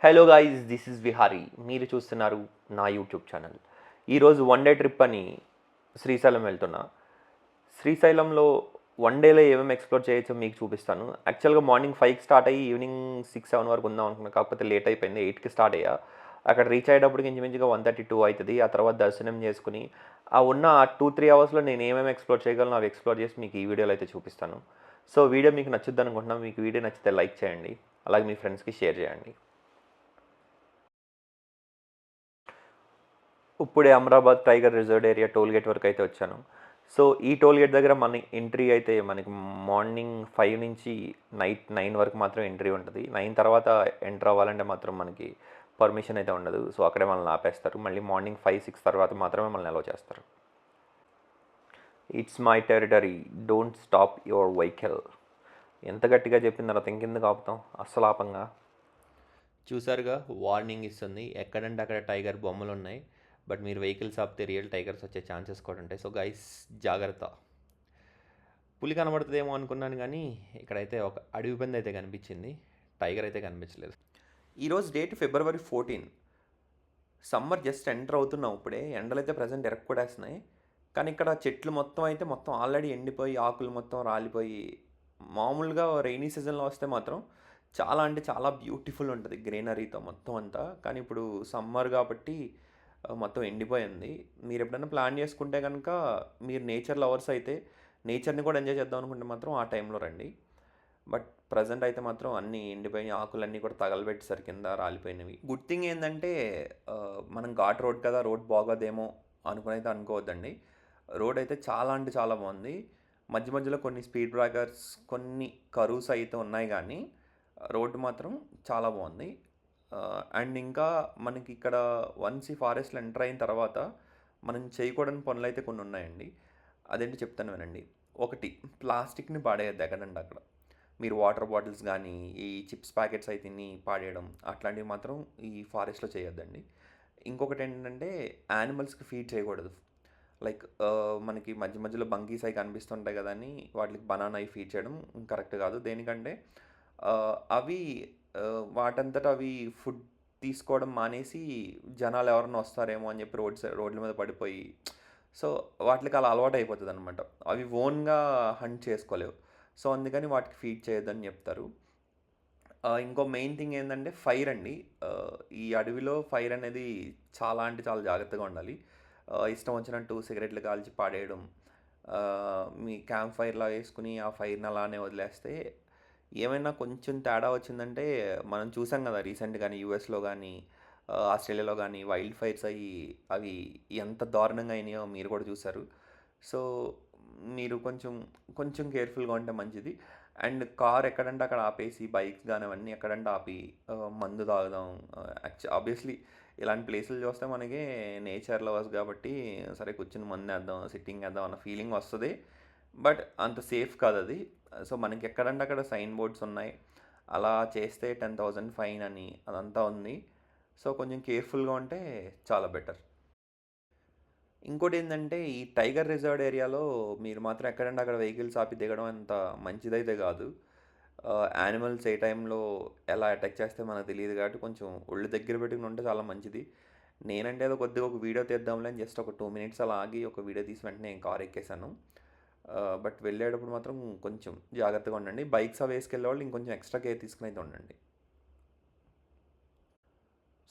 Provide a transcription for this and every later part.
Hello guys, this is Vihari. మీరు చూస్తున్నారు నా యూట్యూబ్ ఛానల్. ఈరోజు వన్ డే ట్రిప్ అని శ్రీశైలం వెళ్తున్నా. శ్రీశైలంలో వన్ డేలో ఏమేమి ఎక్స్ప్లోర్ చేయొచ్చో మీకు చూపిస్తాను. యాక్చువల్గా మార్నింగ్ 5కి స్టార్ట్ అయ్యి ఈవినింగ్ 6-7 వరకు ఉందాం అనుకున్నా, కాకపోతే లేట్ అయిపోయింది. 8కి స్టార్ట్ అయ్యా. అక్కడ రీచ్ అయ్యేటప్పటికి ఇంచుమించుగా 1:32 అవుతుంది. ఆ తర్వాత దర్శనం చేసుకుని ఆ ఉన్న 2-3 అవర్స్లో నేను ఏమేమి ఎక్స్ప్లోర్ చేయగలను అవి ఎక్స్ప్లోర్ చేసి మీకు ఈ వీడియోలో అయితే చూపిస్తాను. సో వీడియో మీకు నచ్చుద్ది అనుకుంటున్నాను. మీకు వీడియో నచ్చితే లైక్ చేయండి, అలాగే మీ ఫ్రెండ్స్కి షేర్ చేయండి. ఇప్పుడే Amrabad tiger reserve area toll gate వరకు అయితే వచ్చాను. సో ఈ టోల్ గేట్ దగ్గర మన ఎంట్రీ అయితే మనకి మార్నింగ్ 5 నుంచి నైట్ 9 వరకు మాత్రం ఎంట్రీ ఉంటుంది. 9 తర్వాత ఎంటర్ అవ్వాలంటే మాత్రం మనకి పర్మిషన్ అయితే ఉండదు. సో అక్కడే మనల్ని ఆపేస్తారు. మళ్ళీ మార్నింగ్ 5-6 తర్వాత మాత్రమే మనల్ని అలౌ చేస్తారు. It's my territory, don't stop your vehicle. ఎంత గట్టిగా చెప్పిన తర్వాత ఇంకెందుకు ఆపుతాం, అస్సలు ఆపంగా. చూసారుగా, వార్నింగ్ ఇస్తుంది. ఎక్కడంటే అక్కడ టైగర్ బొమ్మలు ఉన్నాయి, బట్ మీరు వెహికల్స్ ఆపితే రియల్ టైగర్స్ వచ్చే ఛాన్సెస్ కూడా ఉంటాయి. సో గైస్, జాగ్రత్త. పులి కనబడుతుందేమో అనుకున్నాను, కానీ ఇక్కడైతే ఒక అడవి పంది అయితే కనిపించింది. టైగర్ అయితే కనిపించలేదు. ఈరోజు date February 14. Summer just enter అవుతున్నాం ఇప్పుడే. ఎండలు అయితే ప్రజెంట్ ఎరక్కూడేస్తున్నాయి. కానీ ఇక్కడ చెట్లు మొత్తం ఆల్రెడీ ఎండిపోయి ఆకులు మొత్తం రాలిపోయి, మామూలుగా రైనీ సీజన్లో వస్తే మాత్రం చాలా అంటే చాలా బ్యూటిఫుల్ ఉంటుంది గ్రీనరీతో మొత్తం అంతా. కానీ ఇప్పుడు సమ్మర్ కాబట్టి మొత్తం ఎండిపోయింది. మీరు ఎప్పుడైనా ప్లాన్ చేసుకుంటే కనుక, మీరు నేచర్ లవర్స్ అయితే నేచర్ని కూడా ఎంజాయ్ చేద్దాం అనుకుంటే మాత్రం ఆ టైంలో రండి. బట్ ప్రజెంట్ అయితే మాత్రం అన్నీ ఎండిపోయిన ఆకులన్నీ కూడా తగలబెట్టేసరి కింద రాలిపోయినవి. గుడ్ థింగ్ ఏంటంటే మనం ఘాట్ రోడ్ కదా, రోడ్ బాగోదేమో అనుకుని అయితే అనుకోవద్దండి. రోడ్ అయితే చాలా అంటే చాలా బాగుంది. మధ్య మధ్యలో కొన్ని స్పీడ్ బ్రేకర్స్, కొన్ని కరువుస్ అయితే ఉన్నాయి, కానీ రోడ్డు మాత్రం చాలా బాగుంది. అండ్ ఇంకా మనకి ఇక్కడ వన్స్ ఈ ఫారెస్ట్లో ఎంటర్ అయిన తర్వాత మనం చేయకూడని పనులు అయితే కొన్ని ఉన్నాయండి. అదేంటి చెప్తాను వినండి. ఒకటి, ప్లాస్టిక్ని పాడేయద్దు ఎక్కడండి అక్కడ. మీరు వాటర్ బాటిల్స్ కానీ, ఈ చిప్స్ ప్యాకెట్స్ అయితే తిని పాడేయడం అట్లాంటివి మాత్రం ఈ ఫారెస్ట్లో చేయొద్దండి. ఇంకొకటి ఏంటంటే, యానిమల్స్కి ఫీడ్ చేయకూడదు. లైక్ మనకి మధ్య మధ్యలో బంకీస్ అవి కనిపిస్తుంటాయి కదా అని వాటికి బనానా అవి ఫీడ్ చేయడం కరెక్ట్ కాదు. దేనికంటే అవి వాటంతట అవి ఫుడ్ తీసుకోవడం మానేసి జనాలు ఎవరన్నా వస్తారేమో అని చెప్పి రోడ్ల మీద పడిపోయి, సో వాటికి అలా అలవాటు అయిపోతుంది అనమాట. అవి ఓన్గా హంట్ చేసుకోలేవు. సో అందుకని వాటికి ఫీడ్ చేయొద్దని చెప్తారు. ఇంకో మెయిన్ థింగ్ ఏంటంటే ఫైర్ అండి. ఈ అడవిలో ఫైర్ అనేది చాలా అంటే చాలా జాగ్రత్తగా ఉండాలి. ఇష్టం వచ్చినట్టు సిగరెట్లు కాల్చి పాడేయడం, మీ క్యాంప్ ఫైర్లా వేసుకుని ఆ ఫైర్ని అలానే వదిలేస్తే ఏమైనా కొంచెం తేడా వచ్చిందంటే, మనం చూసాం కదా రీసెంట్గాని యూఎస్లో కానీ ఆస్ట్రేలియాలో కానీ వైల్డ్ ఫైర్స్ అయ్యి అవి ఎంత దారుణంగా అయినాయో మీరు కూడా చూసారు. సో మీరు కొంచెం కొంచెం కేర్ఫుల్గా ఉంటే మంచిది. అండ్ కార్ ఎక్కడంటే అక్కడ ఆపేసి, బైక్స్ కానీ అవన్నీ ఎక్కడంటే ఆపి మందు తాగుదాం. ఆబ్వియస్లీ ఇలాంటి ప్లేసులు చూస్తే మనకి నేచర్ లవర్స్ కాబట్టి సరే కూర్చుని మందు వేద్దాం, సిట్టింగ్ వేద్దాం అన్న ఫీలింగ్ వస్తుంది. బట్ అంత సేఫ్ కాదు అది. సో మనకి ఎక్కడంటే అక్కడ సైన్ బోర్డ్స్ ఉన్నాయి, అలా చేస్తే 10,000 ఫైన్ అని అదంతా ఉంది. సో కొంచెం కేర్ఫుల్గా ఉంటే చాలా బెటర్. ఇంకోటి ఏంటంటే, ఈ టైగర్ రిజర్వ్డ్ ఏరియాలో మీరు మాత్రం ఎక్కడంటే అక్కడ వెహికల్స్ ఆపి దిగడం అంత మంచిదైతే కాదు. యానిమల్స్ ఏ టైంలో ఎలా అటాక్ చేస్తే మనకు తెలియదు కాబట్టి కొంచెం ఒళ్ళు దగ్గర పెట్టుకుని ఉంటే చాలా మంచిది. నేనంటే ఏదో కొద్దిగా ఒక వీడియో తీద్దాంలే అని జస్ట్ ఒక 2 మినిట్స్ అలా ఆగి ఒక వీడియో తీసి వెంటనే నేను కార్ ఎక్కేసాను. బట్ వెళ్ళేటప్పుడు మాత్రం కొంచెం జాగ్రత్తగా ఉండండి. బైక్స్ అవి వేసుకెళ్ళే వాళ్ళు ఇంకొంచెం ఎక్స్ట్రా కేర్ తీసుకుని అయితే ఉండండి.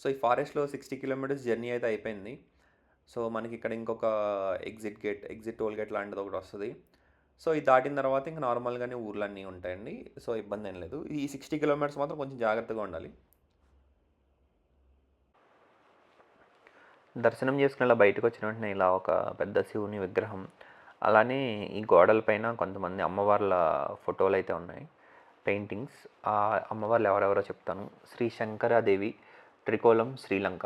సో ఈ ఫారెస్ట్లో 60 కిలోమీటర్స్ జర్నీ అయితే అయిపోయింది. సో మనకి ఇక్కడ ఇంకొక ఎగ్జిట్ టోల్ గేట్ లాంటిది ఒకటి వస్తుంది. సో ఇది దాటిన తర్వాత ఇంకా నార్మల్గానే ఊర్లన్నీ ఉంటాయండి. సో ఇబ్బంది ఏం లేదు. ఈ 60 కిలోమీటర్స్ మాత్రం కొంచెం జాగ్రత్తగా ఉండాలి. దర్శనం చేసుకుని ఇలా బయటకు వచ్చిన వెంటనే ఇలా ఒక పెద్ద శివుని విగ్రహం, అలానే ఈ గోడలపైన కొంతమంది అమ్మవార్ల ఫోటోలు అయితే ఉన్నాయి, పెయింటింగ్స్. ఆ అమ్మవార్లు ఎవరెవరో చెప్తాను. శ్రీ శంకరాదేవి, త్రికోలం, శ్రీలంక.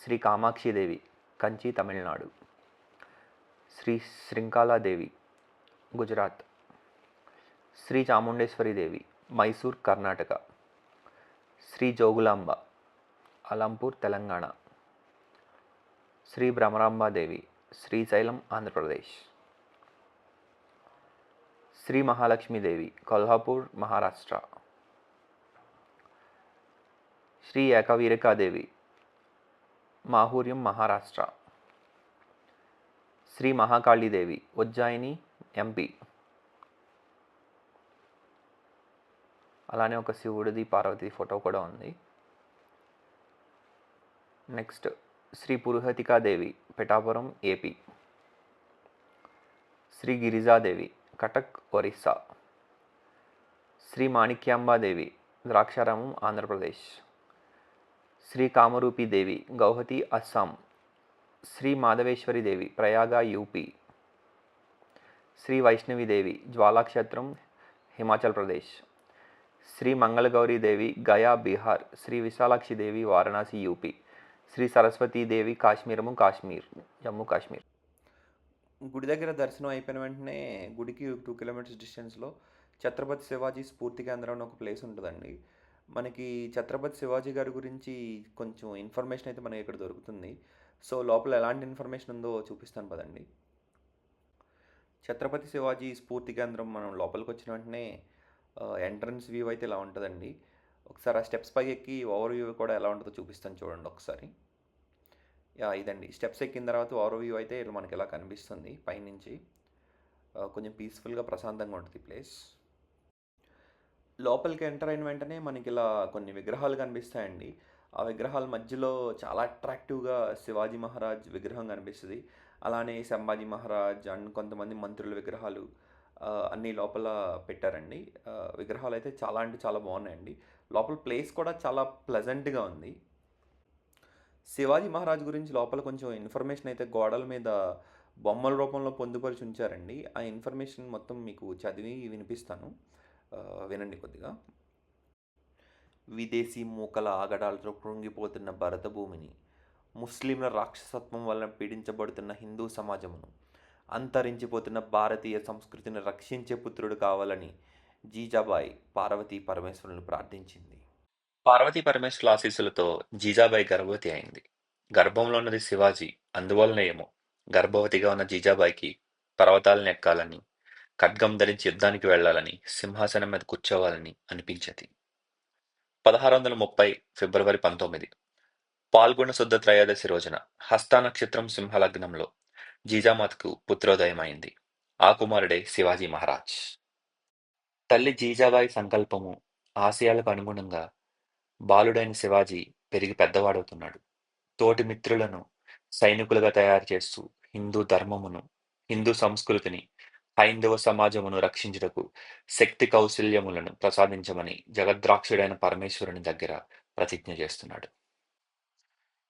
శ్రీ కామాక్షిదేవి, కంచి, తమిళనాడు. శ్రీ శ్రీంకాలాదేవి, గుజరాత్. శ్రీ చాముండేశ్వరి దేవి, మైసూర్, కర్ణాటక. శ్రీ జోగులాంబ, అలంపూర్, తెలంగాణ. శ్రీ భ్రమరాంబాదేవి, శ్రీశైలం, ఆంధ్రప్రదేశ్. శ్రీ మహాలక్ష్మీదేవి, కొల్హాపూర్, మహారాష్ట్ర. శ్రీ ఏకవీరకాదేవి, మాహూర్యం, మహారాష్ట్ర. శ్రీ మహాకాళీదేవి, ఉజ్జాయిని, ఎంపీ. అలానే ఒక శివుడిది పార్వతి ఫోటో కూడా ఉంది. Next Sri Puruhutikadevi, Pithapuram, AP. Sri Girijadevi, Cuttack, Orissa. Sri Manikyambadevi, Draksharamam, Andhra Pradesh. Sri Kamarupidevi, Guwahati, Assam. Sri Madhaveswaridevi, Prayaga, UP. Sri Vaishno Devi, జ్వాలాక్షేత్రం, Himachal Pradesh. Shri Mangala Gauri Devi, Gaya, Bihar. Shri విశాలాక్షిదేవి, Varanasi, UP. Shri Saraswatidevi, కాశ్మీరము, Jammu Kashmir. గుడి దగ్గర దర్శనం అయిపోయిన వెంటనే గుడికి 2 కిలోమీటర్స్ డిస్టెన్స్లో ఛత్రపతి శివాజీ స్ఫూర్తి కేంద్రం అని ఒక ప్లేస్ ఉంటుందండి. మనకి ఛత్రపతి శివాజీ గారి గురించి కొంచెం ఇన్ఫర్మేషన్ అయితే మనకి ఇక్కడ దొరుకుతుంది. సో లోపల ఎలాంటి ఇన్ఫర్మేషన్ ఉందో చూపిస్తాను పదండి. ఛత్రపతి శివాజీ స్ఫూర్తి కేంద్రం మనం లోపలికి వచ్చిన వెంటనే ఎంట్రన్స్ వ్యూ అయితే ఇలా ఉంటుందండి. ఒకసారి ఆ స్టెప్స్ పైకి ఎక్కి ఓవర్ వ్యూ కూడా ఎలా ఉంటుందో చూపిస్తాను చూడండి ఒకసారి. ఇదండి స్టెప్స్ ఎక్కిన తర్వాత ఓవర్ వ్యూ అయితే ఇలా మనకి ఇలా కనిపిస్తుంది పైనుంచి. కొంచెం పీస్ఫుల్గా ప్రశాంతంగా ఉంటుంది ప్లేస్. లోపలికి ఎంటర్ అయిన వెంటనే మనకి ఇలా కొన్ని విగ్రహాలు కనిపిస్తాయండి. ఆ విగ్రహాల మధ్యలో చాలా అట్రాక్టివ్గా శివాజీ మహారాజ్ విగ్రహం కనిపిస్తుంది. అలానే సంభాజీ మహారాజ్ అండ్ కొంతమంది మంత్రుల విగ్రహాలు అన్నీ లోపల పెట్టారండి. విగ్రహాలు అయితే చాలా అంటే చాలా బాగున్నాయండి. లోపల ప్లేస్ కూడా చాలా ప్లెజెంట్గా ఉంది. శివాజీ మహారాజ్ గురించి లోపల కొంచెం ఇన్ఫర్మేషన్ అయితే గోడల మీద బొమ్మల రూపంలో పొందుపరిచి ఉంచారండి. ఆ ఇన్ఫర్మేషన్ మొత్తం మీకు చదివి వినిపిస్తాను, వినండి కొద్దిగా. విదేశీ మూకల ఆగడాలతో కృంగిపోతున్న భరత భూమిని, ముస్లింల రాక్షసత్వం వలన పీడించబడుతున్న హిందూ సమాజమును, అంతరించిపోతున్న భారతీయ సంస్కృతిని రక్షించే పుత్రుడు కావాలని జీజాబాయి పార్వతీ పరమేశ్వరులను ప్రార్థించింది. పార్వతీ పరమేశ్వరుల ఆశీస్సులతో జీజాబాయి గర్భవతి అయింది. గర్భంలో ఉన్నది శివాజీ. అందువలన ఏమో గర్భవతిగా ఉన్న జీజాబాయికి పర్వతాలను ఎక్కాలని, ఖడ్గం ధరించి యుద్ధానికి వెళ్లాలని, సింహాసనం మీద కూర్చోవాలని అనిపించేది. 1630 ఫిబ్రవరి 19 పాల్గొన శుద్ధ త్రయోదశి రోజున హస్త నక్షత్రం సింహలగ్నంలో జీజామాతకు పుత్రోదయమైంది. ఆ కుమారుడే శివాజీ మహారాజ్. తల్లి జీజాబాయి సంకల్పము, ఆశయాలకు అనుగుణంగా బాలుడైన శివాజీ పెరిగి పెద్దవాడవుతున్నాడు. తోటి మిత్రులను సైనికులుగా తయారు చేస్తూ హిందూ ధర్మమును, హిందూ సంస్కృతిని, హైందవ సమాజమును రక్షించుటకు శక్తి కౌశల్యములను ప్రసాదించమని జగద్రాక్షుడైన పరమేశ్వరుని దగ్గర ప్రతిజ్ఞ చేస్తున్నాడు.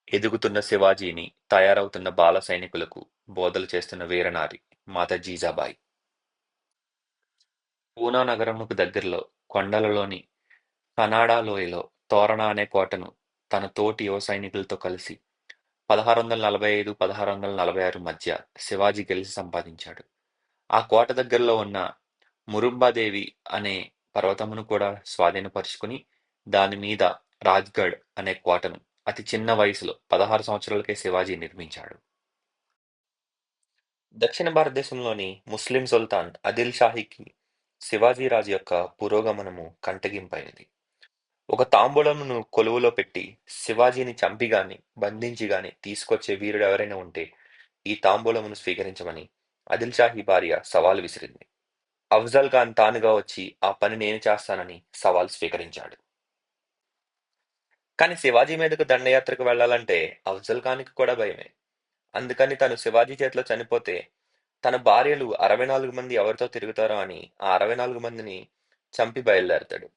ఎదుగుతున్న శివాజీని, తయారవుతున్న బాల సైనికులకు బోధలు చేస్తున్న వీరనారి మాత జీజాబాయి. పూనా నగరమునకు దగ్గరలో కొండలలోని కనాడా లోయలో తోరణ అనే కోటను తన తోటి యువ సైనికులతో కలిసి 1645-1646 మధ్య శివాజీ గెలిచి సంపాదించాడు. ఆ కోట దగ్గరలో ఉన్న మురుంబాదేవి అనే పర్వతమును కూడా స్వాధీనపరుచుకుని దాని మీద రాజ్గఢ్ అనే కోటను అతి చిన్న వయసులో 16 సంవత్సరాలకే శివాజీ నిర్మించాడు. దక్షిణ భారతదేశంలోని ముస్లిం సుల్తాన్ ఆదిల్ షాహీకి శివాజీ రాజు యొక్క పురోగమనము కంటగింపైనది. ఒక తాంబూలమును కొలువులో పెట్టి శివాజీని చంపిగాని, బంధించిగాని తీసుకొచ్చే వీరుడు ఎవరైనా ఉంటే ఈ తాంబూలమును స్వీకరించమని ఆదిల్ షాహీ భార్య సవాలు విసిరింది. అఫ్జల్ ఖాన్ తానుగా వచ్చి ఆ పని నేను చేస్తానని సవాల్ స్వీకరించాడు. కానీ శివాజీ మీదకు దండయాత్రకు వెళ్లాలంటే అఫ్జల్ ఖాన్కి కూడా భయమే. అందుకని తను శివాజీ చేతిలో చనిపోతే తన భార్యలు 64 మంది ఎవరితో తిరుగుతారో అని ఆ 64 మందిని చంపి బయలుదేరతాడు.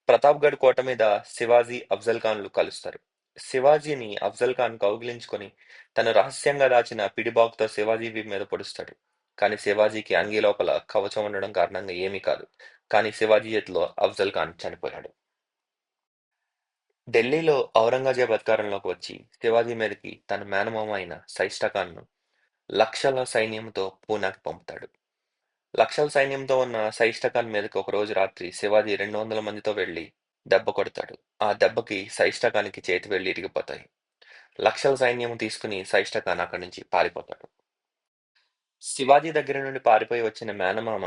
ప్రతాప్గఢ్ కోట మీద శివాజీ, అఫ్జల్ ఖాన్లు కలుస్తారు. శివాజీని అఫ్జల్ ఖాన్ కౌగిలించుకొని తను రహస్యంగా దాచిన పిడిబాకుతో శివాజీ వీపు మీద పొడుస్తాడు. కానీ శివాజీకి అంగీ లోపల కవచం ఉండడం కారణంగా ఏమీ కాదు. కానీ శివాజీ చేతిలో అఫ్జల్ ఖాన్ చనిపోయాడు. ఢిల్లీలో ఔరంగజేబ్ అధికారంలోకి వచ్చి శివాజీ మీదకి తన మేనమామ అయిన సైస్టా ఖాన్ను లక్షల సైన్యంతో పూనాకి పంపుతాడు. లక్షల సైన్యంతో ఉన్న సైస్టా ఖాన్ మీదకి ఒకరోజు రాత్రి శివాజీ 200 మందితో వెళ్లి దెబ్బ కొడతాడు. ఆ దెబ్బకి సైస్టా ఖాన్కి చేతి వేళ్లు ఇరిగిపోతాయి. లక్షల సైన్యం తీసుకుని సైస్టా ఖాన్ అక్కడి నుంచి పారిపోతాడు. శివాజీ దగ్గర నుండి పారిపోయి వచ్చిన మేనమామ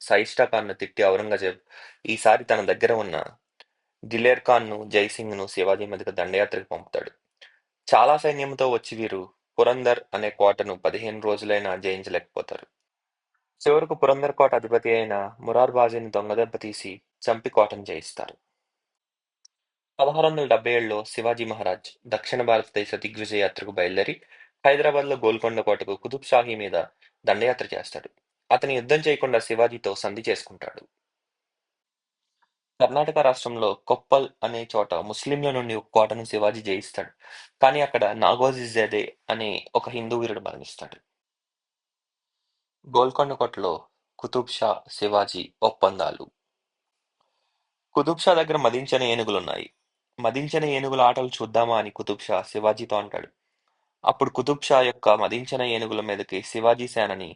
సైస్టా ఖాన్ను తిట్టి ఔరంగజేబ్ ఈసారి తన దగ్గర ఉన్న దిలేర్ ఖాన్ను జైసింగ్ను శివాజీ మీదకి దండయాత్రకు పంపుతాడు. చాలా సైన్యంతో వచ్చి వీరు పురందర్ అనే కోటను 15 రోజులైనా జయించలేకపోతారు. చివరకు పురందర్ కోట అధిపతి అయిన మురార్బాజీని దొంగదెబ్బ తీసి చంపి కోటను జయిస్తారు. 1677లో శివాజీ మహారాజ్ దక్షిణ భారతదేశ దిగ్విజయ యాత్రకు బయలుదేరి హైదరాబాద్లో గోల్కొండ కోటకు కుతుబ్ షాహీ మీద దండయాత్ర చేస్తాడు. అతను యుద్ధం చేయకుండా శివాజీతో సంధి చేసుకుంటాడు. కర్ణాటక రాష్ట్రంలో కొప్పల్ అనే చోట ముస్లింల నుండి ఒక కోటను శివాజీ జయిస్తాడు. కానీ అక్కడ నాగోజీ జేదే అనే ఒక హిందూ వీరుడు మరణిస్తాడు. గోల్కొండ కోటలో కుతుబ్ షా, శివాజీ ఒప్పందాలు. కుతుబ్ షా దగ్గర మదించిన ఏనుగులున్నాయి. మదించిన ఏనుగుల ఆటలు చూద్దామా అని కుతుబ్ షా శివాజీతో అంటాడు. అప్పుడు కుతుబ్ షా యొక్క మదించిన ఏనుగుల మీదకి శివాజీ సేనని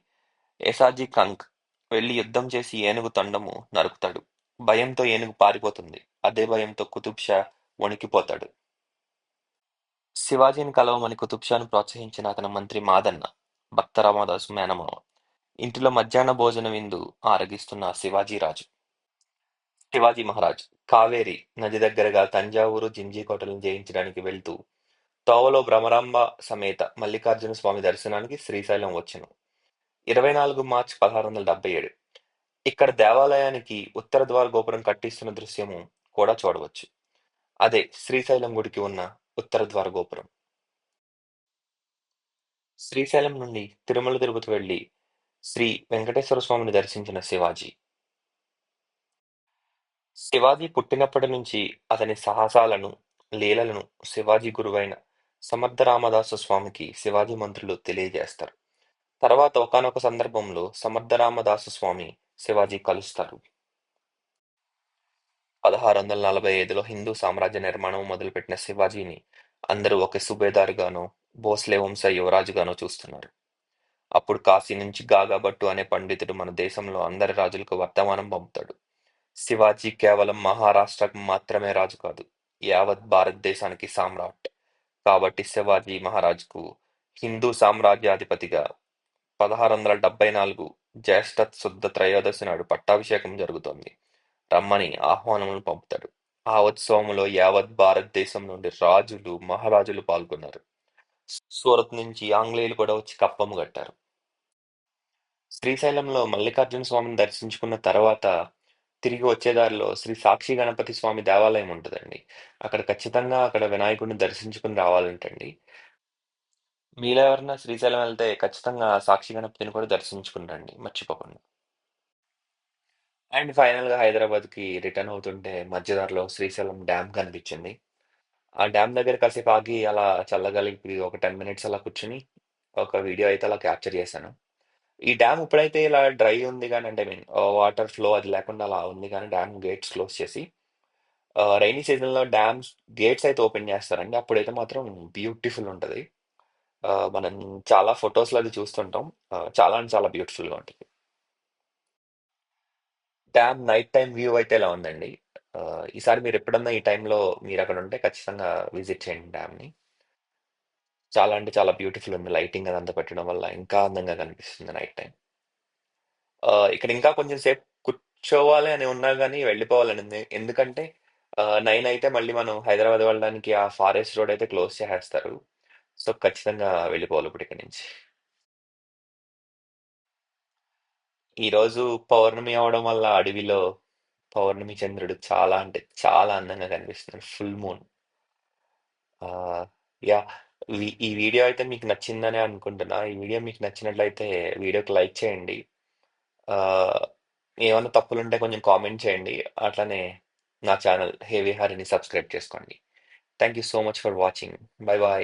ఏసాజీ కంక్ వెళ్లి యుద్ధం చేసి ఏనుగు తొండము నరుకుతాడు. భయంతో ఏనుగు పారిపోతుంది. అదే భయంతో కుతుబ్ షా వణికిపోతాడు. శివాజీని కలవమని కుతుబ్ షాను ప్రోత్సహించిన అతని మంత్రి మాదన్న, భక్త రామదాసు మేనమామ, ఇంటిలో మధ్యాహ్న భోజన విందు ఆరగిస్తున్న శివాజీరాజు. శివాజీ మహారాజ్ కావేరి నది దగ్గరగా తంజావూరు జింజీకోటలను జయించడానికి వెళ్తూ తోవలో భ్రమరాంబ సమేత మల్లికార్జున స్వామి దర్శనానికి శ్రీశైలం వచ్చెను. 24 మార్చి 1677. ఇక్కడ దేవాలయానికి ఉత్తర ద్వార గోపురం కట్టిస్తున్న దృశ్యము కూడా చూడవచ్చు. అదే శ్రీశైలం గుడికి ఉన్న ఉత్తర ద్వార గోపురం. శ్రీశైలం నుండి తిరుమల తిరుపతి వెళ్లి శ్రీ వెంకటేశ్వర స్వామిని దర్శించిన శివాజీ. శివాజీ పుట్టినప్పటి నుంచి అతని సాహసాలను, లీలలను శివాజీ గురువైన సమర్థ రామదాసు స్వామికి శివాజీ మంత్రులు తెలియజేస్తారు. తర్వాత ఒకానొక సందర్భంలో సమర్థ రామదాసు స్వామి శివాజీ కలుస్తారు. 1645లో హిందూ సామ్రాజ్య నిర్మాణం మొదలుపెట్టిన శివాజీని అందరూ ఒక సుబేదారుగానో, భోస్లే వంశ యువరాజుగానో చూస్తున్నారు. అప్పుడు కాశీ నుంచి గాగా భట్టు అనే పండితుడు మన దేశంలో అందరి రాజులకు వర్తమానం పంపుతాడు. శివాజీ కేవలం మహారాష్ట్రకు మాత్రమే రాజు కాదు, యావత్ భారతదేశానికి సామ్రాట్. కాబట్టి శివాజీ మహారాజుకు హిందూ సామ్రాజ్యాధిపతిగా 1674 జ్యేష్ఠ శుద్ధ త్రయోదశి నాడు పట్టాభిషేకం జరుగుతోంది. రమ్మని ఆహ్వానములు పంపుతాడు. ఆ ఉత్సవములో యావత్ భారతదేశం నుండి రాజులు, మహారాజులు పాల్గొన్నారు. సూరత్ నుంచి ఆంగ్లేయులు కూడా వచ్చి కప్పము కట్టారు. శ్రీశైలంలో మల్లికార్జున స్వామిని దర్శించుకున్న తర్వాత తిరిగి వచ్చే దారిలో శ్రీ సాక్షి గణపతి స్వామి దేవాలయం ఉంటుందండి. అక్కడ ఖచ్చితంగా వినాయకుడిని దర్శించుకుని రావాలంటండి. మీలో ఎవరన్నా శ్రీశైలం వెళ్తే ఖచ్చితంగా సాక్షి గణపతిని కూడా దర్శించుకుని రండి మర్చిపోకుండా. అండ్ ఫైనల్‌గా హైదరాబాద్‌కి రిటర్న్ అవుతుంటే మధ్య దారిలో శ్రీశైలం డ్యామ్ కనిపించింది. ఆ డ్యామ్ దగ్గర కాసేపు ఆగి అలా చల్లగాలికి ఒక 10 మినిట్స్ అలా కూర్చొని ఒక వీడియో అయితే అలా క్యాప్చర్ చేశాను. ఈ డ్యామ్ ఇప్పుడైతే ఇలా డ్రై ఉంది గానీ అంటే ఐ మీన్ వాటర్ ఫ్లో అది లేకుండా అలా ఉంది గానీ డ్యామ్ గేట్స్ క్లోజ్ చేసి రైనీ సీజన్‌లో డ్యామ్స్ గేట్స్ అయితే ఓపెన్ చేస్తారండి. అప్పుడైతే మాత్రం బ్యూటిఫుల్ ఉంటది. మనం చాలా ఫోటోస్‌లో అది చూస్తుంటాం. చాలా అంటే చాలా బ్యూటిఫుల్‌గా ఉంటది. డ్యామ్ నైట్ టైమ్ వ్యూ అయితే ఇలా ఉందండి. ఈసారి మీరెప్పుడన్నా ఈ టైంలో మీరక్కడుంటే ఖచ్చితంగా విజిట్ చేయండి డ్యామ్‌ని. చాలా అంటే చాలా బ్యూటిఫుల్ ఉంది. లైటింగ్ అదంతా పెట్టడం వల్ల ఇంకా అందంగా కనిపిస్తుంది నైట్ టైమ్. ఇక్కడ ఇంకా కొంచెం సేపు కూర్చోవాలి అని ఉన్నా గానీ వెళ్ళిపోవాలని ఉంది. ఎందుకంటే 9 అయితే మళ్ళీ మనం హైదరాబాద్ వెళ్ళడానికి ఆ ఫారెస్ట్ రోడ్ అయితే క్లోజ్ చేసేస్తారు. సో, ఖచ్చితంగా వెళ్ళిపోవాలి ఇప్పుడు ఇక్కడి నుంచి. ఈరోజు పౌర్ణమి అవ్వడం వల్ల అడవిలో పౌర్ణమి చంద్రుడు చాలా అంటే చాలా అందంగా కనిపిస్తున్నాడు. Full moon. ఆహ్, యాహ్! ఈ వీడియో అయితే మీకు నచ్చిందనే అనుకుంటున్నా. ఈ వీడియో మీకు నచ్చినట్లయితే వీడియోకి లైక్ చేయండి. ఆహ్, ఏమన్నా తప్పులుంటే కొంచెం కామెంట్ చేయండి. అట్లనే నా ఛానల్ హేవీ హారిని సబ్స్క్రైబ్ చేసుకోండి. Thank you so much for watching. By by.